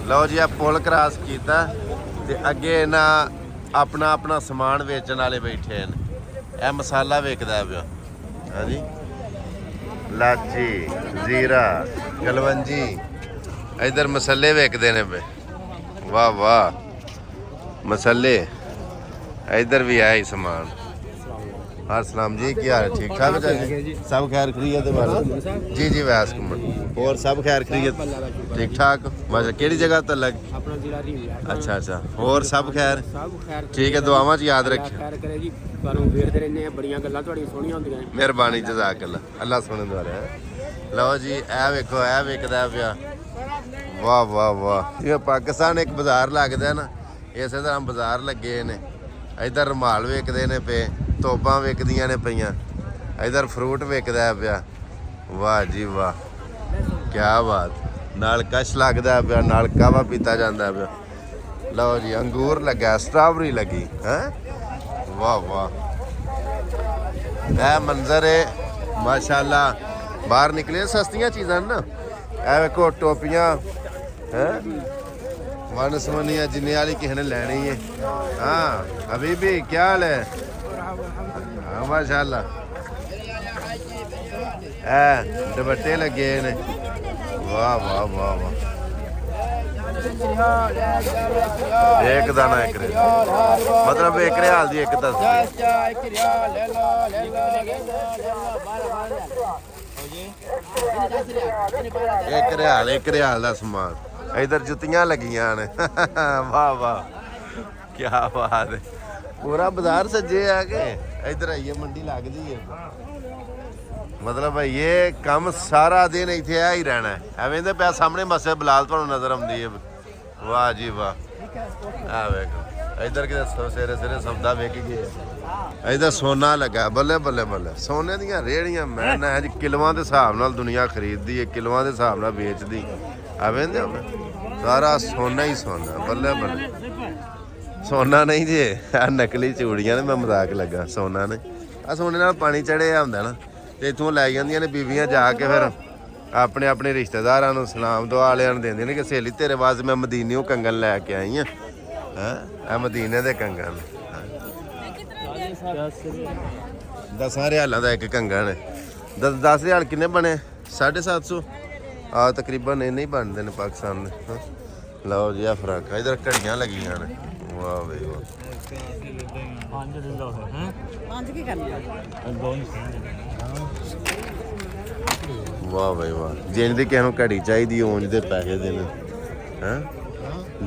लो जी, पुल cross किया ते अगे इन्हां अपना अपना समान वेचण वाले बैठे हैं। यह मसाला वेचदा पिया। हाँ जी, लाची, जीरा, कलवंजी, इधर मसाले वेचते ने पे। वाह वाह, मसाले इधर भी है सामान। हाँ सलाम जी, क्या हाल? ठीक ठाक जी, सब खैर खरीयत जी जी वैस घूमन और सब खैर खरीयत ठीक ठाक। बस केड़ी जगह तो लग? अच्छा अच्छा, और सब खैर ठीक है, दुआवां च याद रखियो। मेहरबानी जज़ाकल्ला, अल्लाह सुने द्वारा। लो जी, ए वेखो ए विकदा पिया। वाह वाह वाह, ये पाकिस्तान एक बाजार लगदा ना, इस तरह बाजार लगे ने। इधर रुमाल वेचते ने पे, तोपां विकदियां ने पईयां, इधर फ्रूट विकदा पिया। वाह जी वाह, क्या बात। नाल कश लगदा पिया, नाल कावा पीता जांदा पिया। लो जी, अंगूर लगा, स्ट्रॉबेरी लगी है। वाह वाह, यह मंजर है माशाल्लाह। बाहर निकले सस्तियां चीज़ां ना, ए वेखो टोपियां हैं वन समनिया जिन्ने वाली किसी ने लैनी है। हाँ अभी भी क्या हाल है? हाँ माशाल्लाह, दुपट्टे लगे ने। वाह वाह वाह वाह, एक दाना एक मतलब एक रियाल दी एक दस। एक रियाल का समान। इधर जुतियां लगियां ने। वाह वाह, क्या बात है। पूरा बाजार सजे है कि इधर आइए मंडी लगती है। मतलब ये काम सारा दिन इतने ही रहना है। एवें दे पे सामने मस्जिद बिलाल तुहानू नजर आती है। वाह जी वाह, वेखो इधर कि सवेरे सवेरे सौदा वेच गए। इधर सोना लगा, बल्ले बल्ले बल्ले। सोने दियां रेहड़ियां मैं ना जी किलोआं के हिसाब नाल दुनिया खरीददी है, किलोआं के हिसाब नाल बेचदी। एवें दे सारा सोना ही सोना, बल्ले बल्ले। सोना नहीं जी, नकली चूड़ियां ने, मैं मजाक लगा। सोना ने आ सोने नाल पानी चढ़िया हुंदा ना, ते इत्थों लै जांदियां ने बीबियां जाके फिर अपने अपने रिश्तेदारां नूं सलाम दुआ वालियां नूं दिंदियां ने कि सहेली तेरे वास्ते मैं मदीनियों कंगन लैके आई हां। हैं मदीने दे कंगन 10 रियालां दा एक कंगन है। 10 रियाल किन्ने बने? 750। तकरीबन इन्ने ही बनते हैं पाकिस्तान में। लो जी, आ फराक इधर घड़ियां लगियां ने। वाह भाई वाह, वाह भाई वाह। जिंज दी किसी नूं घड़ी चाहिए ऊंज दे पैसे देने हैं।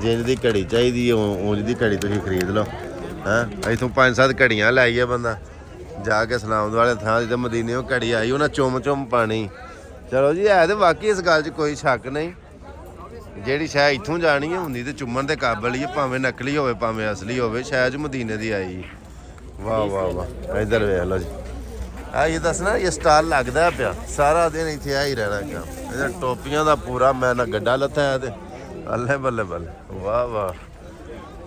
जिंज दी घड़ी चाहिए ऊंज दी घड़ी तुसीं खरीद लो। हैं इत्थों 5-7 घड़ियां लाइए बंदा जाके सलाम वाले थां जिते मदीने घड़ी आई उन्हें चुम चुम पानी। चलो जी, है तो वाकई इस गल च कोई शक नहीं। ਜਿਹੜੀ ਸ਼ੈ ਇੱਥੋਂ ਜਾਣੀ ਹੈ ਹੁੰਦੀ ਤੇ ਚੁੰਮਣ ਦੇ ਕਾਬਲ ਹੀ, ਭਾਵੇਂ ਨਕਲੀ ਹੋਵੇ ਭਾਵੇਂ ਅਸਲੀ ਹੋਵੇ, ਸ਼ਾਇਦ ਮਦੀਨੇ ਦੀ ਆਈ। ਵਾਹ ਵਾਹ ਵਾਹ, ਇੱਧਰ ਵੇਖ ਲਓ ਜੀ। ਆ ਇਹ ਦੱਸਣਾ, ਇਹ ਸਟਾਲ ਲੱਗਦਾ ਪਿਆ ਸਾਰਾ ਦਿਨ ਇੱਥੇ ਆ ਹੀ ਰਹਿਣਾ ਕੰਮ। ਇਹਦਾ ਟੋਪੀਆਂ ਦਾ ਪੂਰਾ ਮੈਂ ਨਾ ਗੱਡਾ ਲੱਥਾ ਹੈ ਤੇ ਅੱਲੇ ਬੱਲੇ ਬੱਲੇ। ਵਾਹ ਵਾਹ,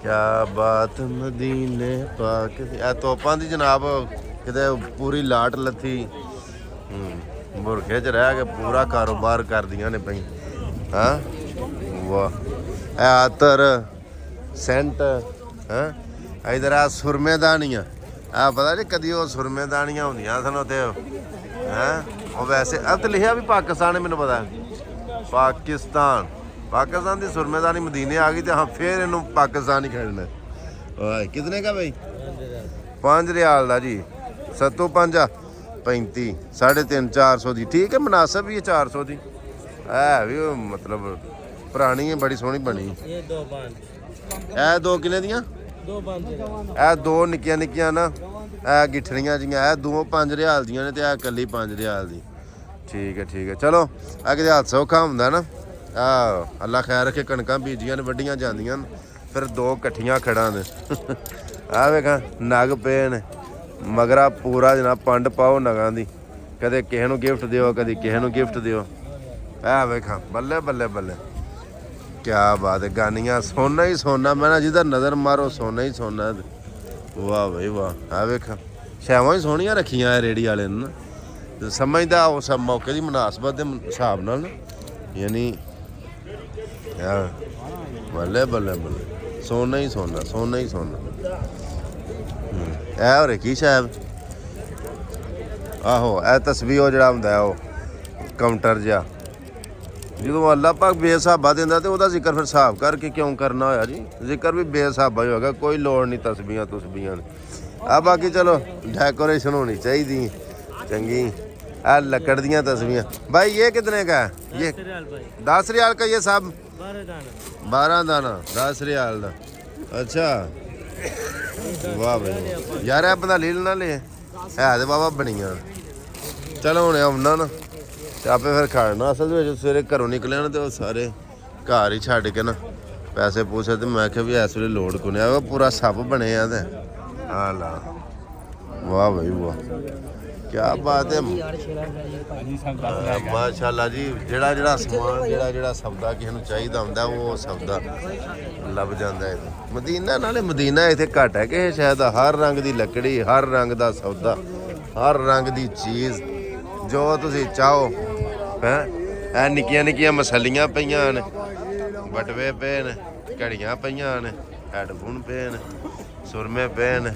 ਕਿਆ ਬਾਤ। ਮਦੀਨੇ ਪਾਕ ਇਹ ਤੋਪਾਂ ਦੀ ਜਨਾਬ ਕਿਤੇ ਪੂਰੀ ਲਾਟ ਲੱਥੀ। ਮੁਰਗੇ 'ਚ ਰਹਿ ਕੇ ਪੂਰਾ ਕਾਰੋਬਾਰ ਕਰਦੀਆਂ ਨੇ ਪਈ। ਹਾਂ वाह, आतर सेंट है। इधर आ सुरमेदानियाँ, आ पता नहीं कदी वो सुरमेदानियाँ होंदियां सन उत्थे हैं। वो वैसे अब तो लिखा भी पाकिस्तान है, मैनूं पता है पाकिस्तान की सुरमेदानी मदीने आ गई तो हाँ फिर इनू पाकिस्तान ही खेलना। कितने का भाई? 5 रियाल का जी। 7-5 35 350 400 की। ठीक है, मुनासिब भी है 400 की है भी। मतलब पुरानी है, बड़ी सोहनी बनी। ये 2 5 ए 2 किले दियां? 2 5 ए 2 निक्कियां निक्कियां ना, ए गिठड़ियां जियां। ए 2 5 रियाल दियां ने ते ए कल्ली 5 रियाल दी। ठीक है चलो, अगे हाथ सौखा हुंदा ना। अल्लाह खैर रखे, कणकां बीजियां ने वड्डियां जांदियां फिर 2 कट्ठियां खड़ा ने। आ वेखा नग पे ने मगरा पूरा जनाब पंड पाओ नगां दी। कदे किसे नूं गिफ्ट दिओ, कदी किसे नूं गिफ्ट दिओ। आ वेखा बल्ले बल्ले बल्ले, क्या बात है। गानियाँ सोना ही सोना, मैं ना जिधर नज़र मारो सोना ही सोना। वाह भाई वाह, आ वेखा शैवां ही सोहणियां रखियां रेहड़ी वाले ने ना। समझदा उस मौके की मुनासबत के हिसाब नाल, यानी ਬੱਲੇ ਬੱਲੇ ਬੱਲੇ ਸੋਨਾ ਹੀ ਸੋਨਾ ਸੋਨਾ ਹੀ ਸੋਨਾ। ਇਹ ਹੋ ਕੀ ਸਾਹਿਬ ਆਹੋ ਇਹ ਤਸਵੀਰ ਉਹ ਜਿਹੜਾ ਹੁੰਦਾ ਉਹ ਕਾਊਂਟਰ ਜਿਹਾ ਜਦੋਂ ਅੱਲਾਹ ਪਾਕ ਬੇਹਿਸਾਬਾ ਦਿੰਦਾ ਤੇ ਉਹਦਾ ਜ਼ਿਕਰ ਫਿਰ ਹਿਸਾਬ ਕਰਕੇ ਕਿਉਂ ਕਰਨਾ ਹੋਇਆ ਜੀ। ਜ਼ਿਕਰ ਵੀ ਬੇਹਿਸਾਬਾ ਹੀ ਹੋਗਾ ਕੋਈ ਲੋੜ ਨਹੀਂ ਤਸਬੀਹਾਂ ਤੁਸਬੀਆਂ ਆ। ਬਾਕੀ ਚਲੋ ਡੈਕੋਰੇਸ਼ਨ ਹੋਣੀ ਚਾਹੀਦੀ ਚੰਗੀ। आ लकड़ दियाँ तस्वीरें भाई ये कितने का है? ये 10 रियाल का ये सब 12 दाना 10 रियाल का। अच्छा वाह भाई यार आप बता लील ना ले है तो बाबा बनिया। चलो हुणे आउना ना ते आपे फिर खाना। असल में सवेरे घरों निकले ना तो सारे घर ही छड्ड के ना पैसे पूसे तो मैं भी इस वे लोड़ को नहीं पूरा सप बने ते हाँ ला वाह भाई वाह क्या बात है माशाल्लाह जी। ਜਿਹੜਾ ਜਿਹੜਾ ਸਮਾਨ ਜਿਹੜਾ ਜਿਹੜਾ ਸੌਦਾ ਕਿਸੇ ਨੂੰ ਚਾਹੀਦਾ ਹੁੰਦਾ ਉਹ ਸੌਦਾ ਲੱਭ ਜਾਂਦਾ ਹੈ ਮਦੀਨਾ। ਨਾਲੇ ਮਦੀਨਾ ਇੱਥੇ ਘੱਟ ਹੈ ਕਿ ਸ਼ਾਇਦ ਹਰ ਰੰਗ ਦੀ ਲੱਕੜੀ ਹਰ ਰੰਗ ਦਾ ਸੌਦਾ ਹਰ ਰੰਗ ਦੀ ਚੀਜ਼ ਜੋ ਤੁਸੀਂ ਚਾਹੋ ਹੈ। ਇਹ ਨਿੱਕੀਆਂ ਨਿੱਕੀਆਂ ਮਸਲੀਆਂ ਪਈਆਂ ਨੇ ਬਟਵੇ ਪਏ ਨੇ ਘੜੀਆਂ ਪਈਆਂ ਨੇ ਹੈਡਫੋਨ ਪਏ ਨੇ ਸੁਰਮੇ ਪਏ ਨੇ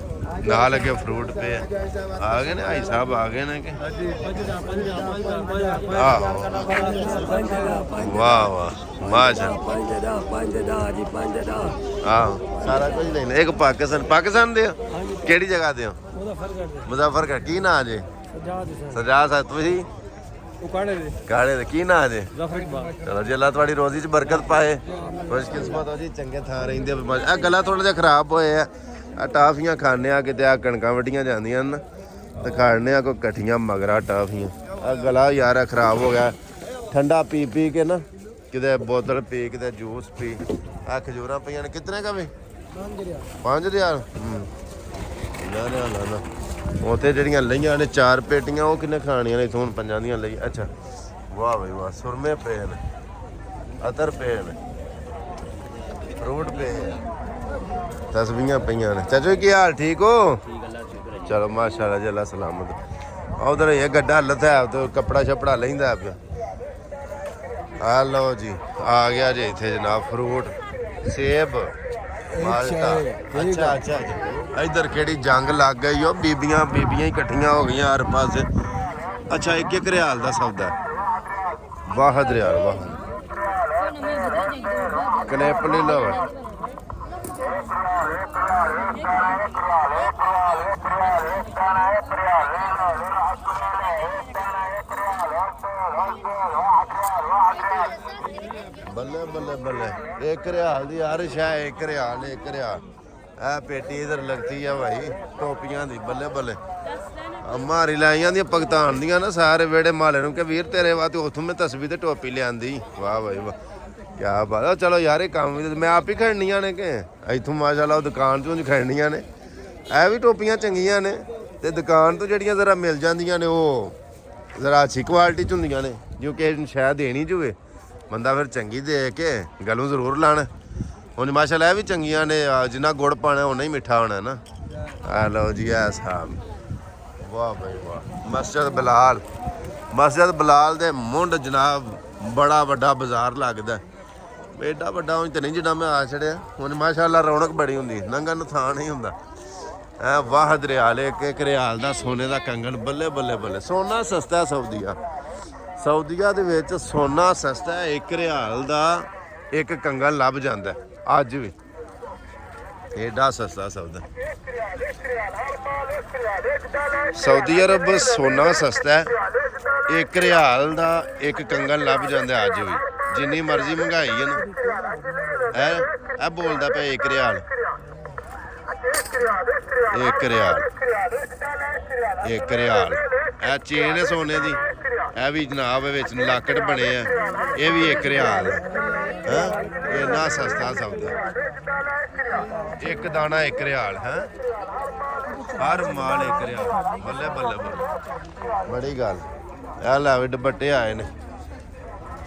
ਨਾਲ ਅੱਗੇ ਫਰੂਟ ਪਏ ਆ ਗਏ ਨੇ। ਭਾਈ ਸਾਹਿਬ ਆ ਗਏ ਨੇ ਕਿ ਆਹ ਵਾਹ ਵਾਹ ਮਾਸ਼ਾ ਆਹ ਸਾਰਾ ਕੁਝ ਲੈਣਾ। ਇੱਕ ਪਾਕਿਸਤਾਨ ਦੇ ਕਿਹੜੀ ਜਗ੍ਹਾ ਦੇ ਹੋ? ਮੁਜ਼ੱਫਰਗੜ੍ਹ। ਕੀ ਨਾਂ ਜੇ? ਸਜਾਦ ਸਾਹਿਬ ਤੁਸੀਂ ਕਾਲੇ ਦੇ ਕੀ ਨਾਂ ਜੇ? ਚਲੋ ਜੀ ਅੱਲਾ ਤੁਹਾਡੀ ਰੋਜ਼ੀ 'ਚ ਬਰਕਤ ਪਾਏ ਖੁਸ਼ਕਿਸਮਤ ਹੋ ਜੀ ਚੰਗੇ ਥਾਂ ਰਹਿੰਦੇ। ਆ ਗਲਾ ਥੋੜਾ ਜਿਹਾ ਖਰਾਬ ਹੋਏ ਆ ਆ ਟਾਫੀਆਂ ਖਾਣੇ ਆ ਕਿਤੇ ਆ ਕਣਕਾਂ ਵੱਡੀਆਂ ਜਾਂਦੀਆਂ ਨੇ ਤੇ ਖਾਣੇ ਆ ਕੋਈ ਇਕੱਠੀਆਂ ਮਗਰਾ ਟਾਫੀਆਂ। ਆ ਗਲਾ ਯਾਰ ਖਰਾਬ ਹੋ ਗਿਆ ਠੰਡਾ ਪੀ ਪੀ ਕੇ ਨਾ ਕਿਤੇ ਬੋਤਲ ਪੀ ਕਿਤੇ ਜੂਸ ਪੀ। ਆ ਖਜੂਰਾਂ ਪਈਆਂ ਨੇ ਕਿਤਨੇ ਕਾ ਵੇ 5 ਰਿਆਲ ਨਾ ਨਾ ਨਾ ਨਾ। ਉੱਥੇ ਜਿਹੜੀਆਂ ਲਈਆਂ ਨੇ 4 ਪੇਟੀਆਂ ਉਹ ਕਿੰਨੇ ਖਾਣੀਆਂ ਨੇ ਇੱਥੋਂ ਹੁਣ 5 ਦੀਆਂ ਲਈ। ਅੱਛਾ ਵਾਹ ਬਈ ਵਾਹ ਸੁਰਮੇ ਪਏ ਨੇ ਅਤਰ ਪਏ ਨੇ ਫਰੂਟ ਪਏ ਤਸਬੀਹਾਂ ਪਈਆਂ ਨੇ। ਚਾਚੋ ਕੀ ਹਾਲ ਠੀਕ ਹੋ? ਚਲੋ ਮਾਸ਼ਾਅੱਲਾ ਜੀ ਅੱਲਾ ਸਲਾਮਤ। ਉਧਰ ਇਹ ਗੱਡਾ ਹਲਤ ਹੈ ਤੇ ਕੱਪੜਾ ਛਪੜਾ ਲੈਂਦਾ ਪਿਆ। ਆ ਲਓ ਜੀ ਆ ਗਿਆ ਜੀ ਇੱਥੇ ਜਨਾਬ ਫਰੂਟ ਸੇਬ ਮਾਲਟਾ। ਅੱਛਾ ਅੱਛਾ ਇੱਧਰ ਕਿਹੜੀ ਜੰਗ ਲੱਗ ਗਈ ਉਹ ਬੀਬੀਆਂ ਹੀ ਇਕੱਠੀਆਂ ਹੋ ਗਈਆਂ ਹਰ ਪਾਸੇ। ਅੱਛਾ 1 ਰਿਆਲ ਦਾ ਸੌਦਾ 62 ਰਿਆਲ ਵਾਹ ਕਲਿੱਪ ਲੈ ਲਓ। ਬੱਲੇ ਬੱਲੇ ਬੱਲੇ 1 ਰਿਆਲ ਦੀ ਹਰ ਸ਼ੈ 1 ਰਿਆਲ 1 ਰਿਆਲ। ਇਹ ਪੇਟੀ ਇਧਰ ਲੱਗਦੀ ਆ ਭਾਈ ਟੋਪੀਆਂ ਦੀ ਬੱਲੇ ਬੱਲੇ। ਮਾਰੀ ਲਾਈਆਂ ਦੀਆਂ ਭਗਤਾਨ ਦੀਆਂ ਨਾ ਸਾਰੇ ਵੇੜੇ ਮਾਲੇ ਨੂੰ ਕਿ ਵੀਰ ਤੇਰੇ ਵਾਸਤੇ ਉੱਥੋਂ ਮੈਂ ਤਸਵੀਰ ਤੇ ਟੋਪੀ ਲਿਆਂਦੀ। ਵਾਹ ਭਾਈ ਵਾਹ ਕਿਆ ਬਾਤ। ਚਲੋ ਯਾਰ ਇਹ ਕੰਮ ਵੀ ਮੈਂ ਆਪ ਹੀ ਖੜਨੀਆਂ ਨੇ ਕਿ ਇੱਥੋਂ ਮਾਸ਼ਾਅੱਲਾ ਉਹ ਦੁਕਾਨ ਚੋਂ ਖੜਨੀਆਂ ਨੇ। ਇਹ ਵੀ ਟੋਪੀਆਂ ਚੰਗੀਆਂ ਨੇ ਤੇ ਦੁਕਾਨ ਤੋਂ ਜਿਹੜੀਆਂ ਜ਼ਰਾ ਮਿਲ ਜਾਂਦੀਆਂ ਨੇ ਉਹ ਜ਼ਰਾ ਅੱਛੀ ਕੁਆਲਿਟੀ 'ਚ ਹੁੰਦੀਆਂ ਨੇ ਜੋ ਕਿ ਸ਼ਾਇਦ ਦੇਣੀ ਜੂਵੇ ਬੰਦਾ ਫਿਰ ਚੰਗੀ ਦੇ ਕੇ ਗਲੋਂ ਜ਼ਰੂਰ ਲਾਣ। ਹੁਣ ਮਾਸ਼ਾਅੱਲਾ ਇਹ ਵੀ ਚੰਗੀਆਂ ਨੇ ਜਿੰਨਾ ਗੁੜ ਪਾਣਾ ਉਨਾ ਹੀ ਮਿੱਠਾ ਹੋਣਾ ਨਾ। ਆ ਲਓ ਜੀ ਐ ਸਾਹਿਬ ਵਾਹ ਬਈ ਵਾਹ। ਮਸਜਿਦ ਬਲਾਲ ਦੇ ਮੁੰਡ ਜਨਾਬ ਬੜਾ ਵੱਡਾ ਬਾਜ਼ਾਰ ਲੱਗਦਾ ਐਡਾ ਵੱਡਾ ਉਂਝ ਤਾਂ ਨਹੀਂ ਜਿੱਦਾਂ ਮੈਂ ਆ ਛੜਿਆ। ਹੁਣ ਮਾਸ਼ਾਅੱਲਾ ਰੌਣਕ ਬੜੀ ਹੁੰਦੀ ਲੰਘਣ ਨੂੰ ਥਾਂ ਨਹੀਂ ਹੁੰਦਾ। ਐ ਵਾਹ ਰਿਆਲ 1 ਰਿਆਲ ਦਾ ਸੋਨੇ ਦਾ ਕੰਗਣ ਬੱਲੇ ਬੱਲੇ ਬੱਲੇ। ਸੋਨਾ ਸਸਤਾ ਸਾਊਦੀਆ ਦੇ ਵਿੱਚ ਸੋਨਾ ਸਸਤਾ 1 ਰਿਆਲ ਦਾ 1 ਕੰਗਣ ਲੱਭ ਜਾਂਦਾ ਅੱਜ ਵੀ ਏਡਾ ਸਸਤਾ ਸੌਦਾ। ਸਾਊਦੀ ਅਰਬ ਸੋਨਾ ਸਸਤਾ 1 ਰਿਆਲ ਦਾ 1 ਕੰਗਣ ਲੱਭ ਜਾਂਦਾ ਅੱਜ ਵੀ ਜਿੰਨੀ ਮਰਜ਼ੀ ਮਹਿੰਗਾਈ ਹੈ ਨਾ। ਇਹ ਬੋਲਦਾ ਪਿਆ 1 ਰਿਆਲ 1 ਰਿਆਲ 1 ਰਿਆਲ। ਇਹ ਚੇਨ ਹੈ ਸੋਨੇ ਦੀ ਇਹ ਵੀ ਜਨਾਬ ਵਿੱਚ ਲਾਕਟ ਬਣੇ ਆ ਇਹ ਵੀ 1 ਰਿਆਲ ਹੈ। ਇੰਨਾ ਸਸਤਾ ਸੌਦਾ 1 ਦਾਣਾ 1 ਰਿਆਲ ਹੈ ਹਰ ਮਾਲ 1 ਰਿਆਲ ਬੱਲੇ ਬੱਲੇ ਬੱਲੇ ਬੜੀ ਗੱਲ। ਇਹ ਲੈ ਦੁਪੱਟੇ ਆਏ ਨੇ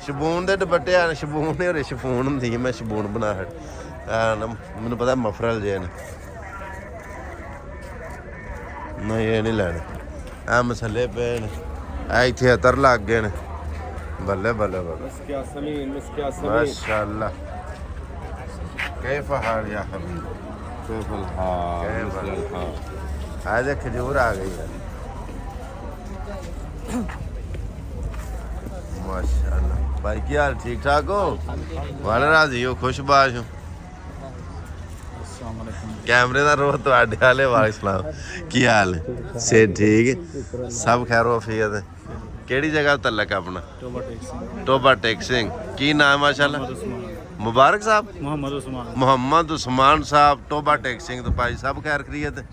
ਸ਼ਬੂਨ ਦੇ ਦੁਪੱਟੇ ਆਏ ਨੇ। ਸ਼ਬੂਨ ਨੇ ਹੋਰੇ ਸ਼ਫੂਨ ਹੁੰਦੀ ਮੈਂ ਸ਼ਬੂਨ ਬਣਾ ਮੈਨੂੰ ਪਤਾ ਮਫਰਲ ਜੇ ਨੇ ਨਹੀਂ ਇਹ ਨਹੀਂ ਲੈਣੇ। ਇਹ ਮਸਲੇ ਪਏ ਨੇ ਇਹ ਇੱਥੇ ਅਤਰ ਲੱਗ ਗਏ ਨੇ ਬੱਲੇ ਬੱਲੇ ਬੱਲੇ ਮਾਸ਼ਾਅੱਲਾ। كيف حال يا حبيبي كيف الحال؟ كيف مثل الحال. هذا खजूर आ गई है माशाल्लाह भाई क्या हाल ठीक ठाक हो वाले राजी हो खुशबाश हो कैमरे ਦਾ ਰੋਹ ਤੁਹਾਡੇ ਵਾਲੇ ਵਾਲੇ ਸਲਾਮ ਕੀ ਹਾਲ ਹੈ ਸੇ ਠੀਕ ਸਭ ਖੈਰੋ ਅਫੀਅਤ ਹੈ ਕਿਹੜੀ ਜਗ੍ਹਾ ਤਲਕ ਆਪਣਾ ਟੋਬਾ ਟੇਕ ਸਿੰਘ ਕੀ ਨਾਮ ਮਾਸ਼ਾਅੱਲਾ ਮੁਬਾਰਕ ਸਾਹਿਬ ਮੁਹੰਮਦ ਉਸਮਾਨ ਸਾਹਿਬ ਟੋਬਾ ਟੇਕ ਸਿੰਘ ਤੋਂ ਭਾਈ ਸਭ ਖੈਰ ਖਰੀਅਤ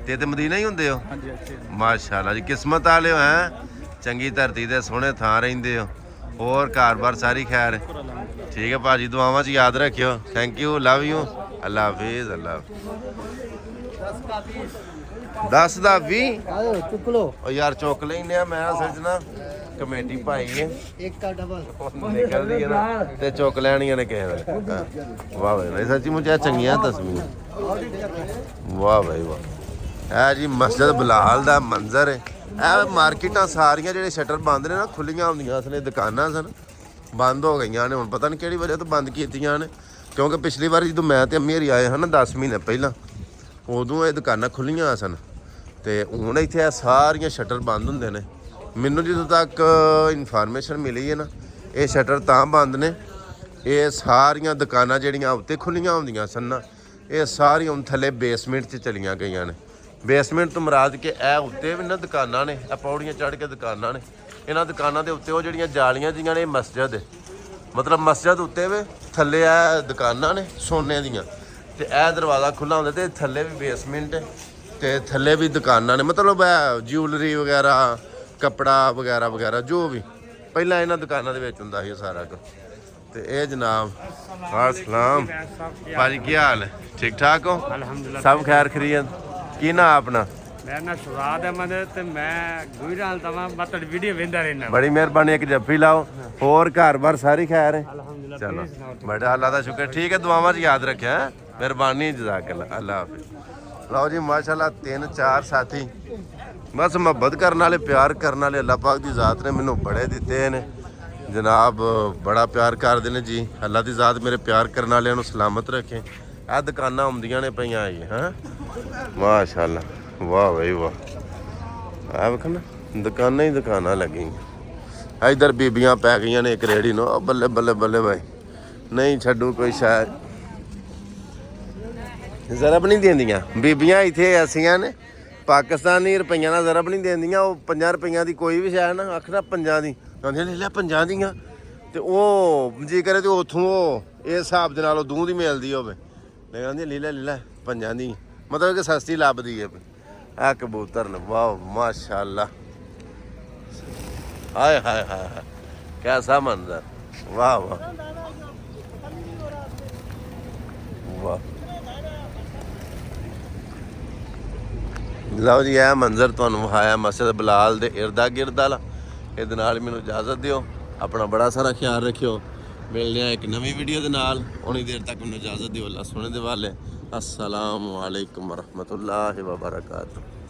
ਤੇ ਮਦੀਨਾ ਹੀ ਹੁੰਦੇ ਹੋ ਮਾਸ਼ਾਅੱਲਾ ਜੀ ਕਿਸਮਤ ਵਾਲੇ ਹੋ ਹੈ ਚੰਗੀ ਧਰਤੀ ਤੇ ਸੋਹਣੇ ਥਾਂ ਰਹਿੰਦੇ ਹੋ ਹੋਰ ਘਰ-ਬਾਰ ਸਾਰੀ ਖੈਰ ਠੀਕ ਹੈ ਭਾਜੀ ਦੁਆਵਾਂ 'ਚ ਯਾਦ ਰੱਖਿਓ ਥੈਂਕ ਯੂ ਲਵ ਯੂ ਅੱਲਾ ਹਾਫਿਜ਼ ਅੱਲਾ 10 ਦਾ 20 ਆਓ ਚੁੱਕ ਲੋ ਉਹ ਯਾਰ ਚੁੱਕ ਲੈਨੇ ਆ ਮੈਂ ਸੋਚਣਾ ਕਮੇਟੀ ਭਾਈ ਹੈ ਇੱਕ ਦਾ ਡਬਲ ਨਿਕਲਦੀ ਹੈ ਨਾ ਤੇ ਚੁੱਕ ਲੈਣੀਆਂ ਨੇ ਕਿਸੇ ਵੇਲੇ ਵਾਹ ਬਈ ਸੱਚੀ ਮੁਝੇ ਚੰਗੀਆਂ ਤਸਵੀਰ ਵਾਹ ਬਈ ਵਾਹ ਇਹ ਜੀ ਮਸਜਿਦ ਬਿਲਾਲ ਦਾ ਮੰਜ਼ਰ ਹੈ ਇਹ ਮਾਰਕੀਟਾਂ ਸਾਰੀਆਂ ਜਿਹੜੇ ਸ਼ਟਰ ਬੰਦ ਨੇ ਨਾ ਖੁੱਲੀਆਂ ਹੁੰਦੀਆਂ ਅਸਲੇ ਦੁਕਾਨਾਂ ਸਨ ਬੰਦ ਹੋ ਗਈਆਂ ਨੇ ਹੁਣ ਪਤਾ ਨਹੀਂ ਕਿਹੜੀ ਵਜ੍ਹਾ ਤੋਂ ਬੰਦ ਕੀਤੀਆਂ ਨੇ ਕਿਉਂਕਿ ਪਿਛਲੀ ਵਾਰ ਜਦੋਂ ਮੈਂ ਤੇ ਅੰਮੀ ਹਰੀ ਆਏ ਹਨ 10 ਮਹੀਨੇ ਪਹਿਲਾਂ ਉਦੋਂ ਇਹ ਦੁਕਾਨਾਂ ਖੁੱਲੀਆਂ ਸਨ ਤੇ ਹੁਣ ਇੱਥੇ ਇਹ ਸਾਰੀਆਂ ਸ਼ਟਰ ਬੰਦ ਹੁੰਦੇ ਨੇ ਮੈਨੂੰ ਜਦੋਂ ਤੱਕ ਇਨਫੋਰਮੇਸ਼ਨ ਮਿਲੀ ਹੈ ਨਾ ਇਹ ਸ਼ਟਰ ਤਾਂ ਬੰਦ ਨੇ ਇਹ ਸਾਰੀਆਂ ਦੁਕਾਨਾਂ ਜਿਹੜੀਆਂ ਉੱਤੇ ਖੁੱਲੀਆਂ ਹੁੰਦੀਆਂ ਸਨ ਨਾ ਇਹ ਸਾਰੀਆਂ ਹੁਣ ਥੱਲੇ ਬੇਸਮੈਂਟ 'ਚ ਚਲੀਆਂ ਗਈਆਂ ਨੇ ਬੇਸਮੈਂਟ ਤੋਂ ਮੁਰਾਦ ਕਿ ਇਹ ਉੱਤੇ ਵੀ ਨਾ ਦੁਕਾਨਾਂ ਨੇ ਇਹ ਪੌੜੀਆਂ ਚੜ੍ਹ ਕੇ ਦੁਕਾਨਾਂ ਨੇ ਇਹਨਾਂ ਦੁਕਾਨਾਂ ਦੇ ਉੱਤੇ ਉਹ ਜਿਹੜੀਆਂ ਜਾਲੀਆਂ ਜੀਆਂ ਨੇ ਇਹ ਮਸਜਿਦ ਹੈ ਮਤਲਬ ਮਸਜਿਦ ਉੱਤੇ ਵੇ ਥੱਲੇ ਇਹ ਦੁਕਾਨਾਂ ਨੇ ਸੋਨੇ ਦੀਆਂ ਤੇ ਇਹ ਦਰਵਾਜ਼ਾ ਖੁੱਲ੍ਹਾ ਹੁੰਦਾ ਤੇ ਥੱਲੇ ਵੀ ਬੇਸਮੈਂਟ ਹੈ ਤੇ ਥੱਲੇ ਵੀ ਦੁਕਾਨਾਂ ਨੇ ਮਤਲਬ ਇਹ ਜਿਊਲਰੀ ਵਗੈਰਾ ਕੱਪੜਾ ਵਗੈਰਾ ਵਗੈਰਾ ਜੋ ਵੀ ਪਹਿਲਾਂ ਇਹਨਾਂ ਦੁਕਾਨਾਂ ਦੇ ਵਿੱਚ ਹੁੰਦਾ ਸੀ ਸਾਰਾ ਕੁਝ ਤੇ ਇਹ ਜਨਾਬ ਵਾਸਲਾਮ ਭਾਜੀ ਕੀ ਹਾਲ ਹੈ ਠੀਕ ਠਾਕ ਹੋ ਅਲਹਮਦੁਲਿਲਾ ਸਭ ਖੈਰ ਖਰੀਅਤ ਕੀ ਨਾ ਆਪਣਾ ਮੇਰਾ ਨਾਂ ਸ਼ੁਰਾਦ ਅਹਿਮਦ ਹੈ ਤੇ ਮੈਂ ਗੁਜਰਾਲ ਤਵਾ ਬਤੜ ਵੀਡੀਓ ਵੇਂਦਾ ਰਹਿਣਾ ਬੜੀ ਮਿਹਰਬਾਨੀ ਇੱਕ ਜੱਫੀ ਲਾਓ ਹੋਰ ਘਰ-ਬਾਰ ਸਾਰੀ ਖੈਰ ਹੈ ਅਲਹਮਦੁਲਿਲਾ ਚਲੋ ਬੜਾ ਅੱਲਾ ਦਾ ਸ਼ੁਕਰ ਠੀਕ ਹੈ ਦੁਆਵਾਂ 'ਚ ਯਾਦ ਰੱਖਿਆ ਹੈਂ? ਮਿਹਰਬਾਨੀ ਜਜ਼ਾਕੱਲਾ ਅੱਲਾ ਹਾਫਿਜ਼ ਲਓ ਜੀ ਮਾਸ਼ਾਅੱਲਾ 3-4 ਸਾਥੀ ਬਸ ਮੁਹੱਬਤ ਕਰਨ ਵਾਲੇ ਪਿਆਰ ਕਰਨ ਵਾਲੇ ਅੱਲਾ ਪਾਕ ਦੀ ਜ਼ਾਤ ਨੇ ਮੈਨੂੰ ਬੜੇ ਦਿੱਤੇ ਨੇ ਜਨਾਬ ਬੜਾ ਪਿਆਰ ਕਰਦੇ ਨੇ ਜੀ ਅੱਲਾ ਦੀ ਜ਼ਾਤ ਮੇਰੇ ਪਿਆਰ ਕਰਨ ਵਾਲਿਆਂ ਨੂੰ ਸਲਾਮਤ ਰੱਖੇ ਆਹ ਦੁਕਾਨਾਂ ਹੁੰਦੀਆਂ ਨੇ ਪਈਆਂ ਜੀ ਹਾਂ ਮਾਸ਼ਾਅੱਲਾ ਵਾਹ ਬਈ ਵਾਹ ਆ ਵੇਖ ਨਾ ਦੁਕਾਨਾਂ ਹੀ ਦੁਕਾਨਾਂ ਲੱਗੀਆਂ ਇਧਰ ਬੀਬੀਆਂ ਪੈ ਗਈਆਂ ਨੇ ਇੱਕ ਰੇੜੀ ਨੂੰ ਬੱਲੇ ਬੱਲੇ ਬੱਲੇ ਭਾਈ ਨਹੀਂ ਛੱਡੂ ਕੋਈ ਸ਼ਾਇਦ ਜ਼ਰਬ ਨਹੀਂ ਦਿੰਦੀਆਂ ਬੀਬੀਆਂ ਇੱਥੇ ਐਸੀਆਂ ਨੇ ਪਾਕਿਸਤਾਨੀ ਰੁਪਈਆਂ ਨਾਲ ਜ਼ਰਬ ਨਹੀਂ ਦਿੰਦੀਆਂ ਉਹ 5 ਰੁਪਈਆਂ ਦੀ ਕੋਈ ਵੀ ਸ਼ਾਇਦ ਨਾ ਆਖਣਾ 5 ਦੀ ਕਹਿੰਦੇ ਲੈ ਲੈ 5 ਦੀਆਂ ਤੇ ਉਹ ਜੀ ਕਰੇ ਤੇ ਉੱਥੋਂ ਉਹ ਇਸ ਹਿਸਾਬ ਦੇ ਨਾਲ ਉਹ ਦੂੰ ਦੀ ਮਿਲਦੀ ਹੋਵੇ ਲੈ ਕਹਿੰਦੀ ਲੈ ਲੈ 5 ਦੀ ਮਤਲਬ ਕਿ ਸਸਤੀ ਲੱਭਦੀ ਹੈ ਆ ਕਬੂਤਰ ਨੇ ਵਾਹ ਮਾਸ਼ਾਅੱਲਾ ਹਾਏ ਹਾਏ ਹਾਏ ਕੈਸਾ ਮੰਜ਼ਰ ਵਾਹ ਵਾਹ ਵਾਹ ਲਓ ਜੀ ਇਹ ਮੰਜ਼ਰ ਤੁਹਾਨੂੰ ਵਿਖਾਇਆ ਮਸਜਿਦ ਬਿਲਾਲ ਦੇ ਇਰਦਾ ਗਿਰਦ ਵਾਲਾ ਇਹਦੇ ਨਾਲ ਮੈਨੂੰ ਇਜਾਜ਼ਤ ਦਿਓ ਆਪਣਾ ਬੜਾ ਸਾਰਾ ਖਿਆਲ ਰੱਖਿਓ ਮਿਲਦੇ ਆ ਇੱਕ ਨਵੀਂ ਵੀਡੀਓ ਦੇ ਨਾਲ ਉਨੀ ਦੇਰ ਤੱਕ ਮੈਨੂੰ ਇਜਾਜ਼ਤ ਦਿਓ ਅੱਲਾ ਸੁਣੇ ਦੇ ਵਾਲੇ अस्सलामु अलैकुम वरहमतुल्लाहि वबरकातुहू।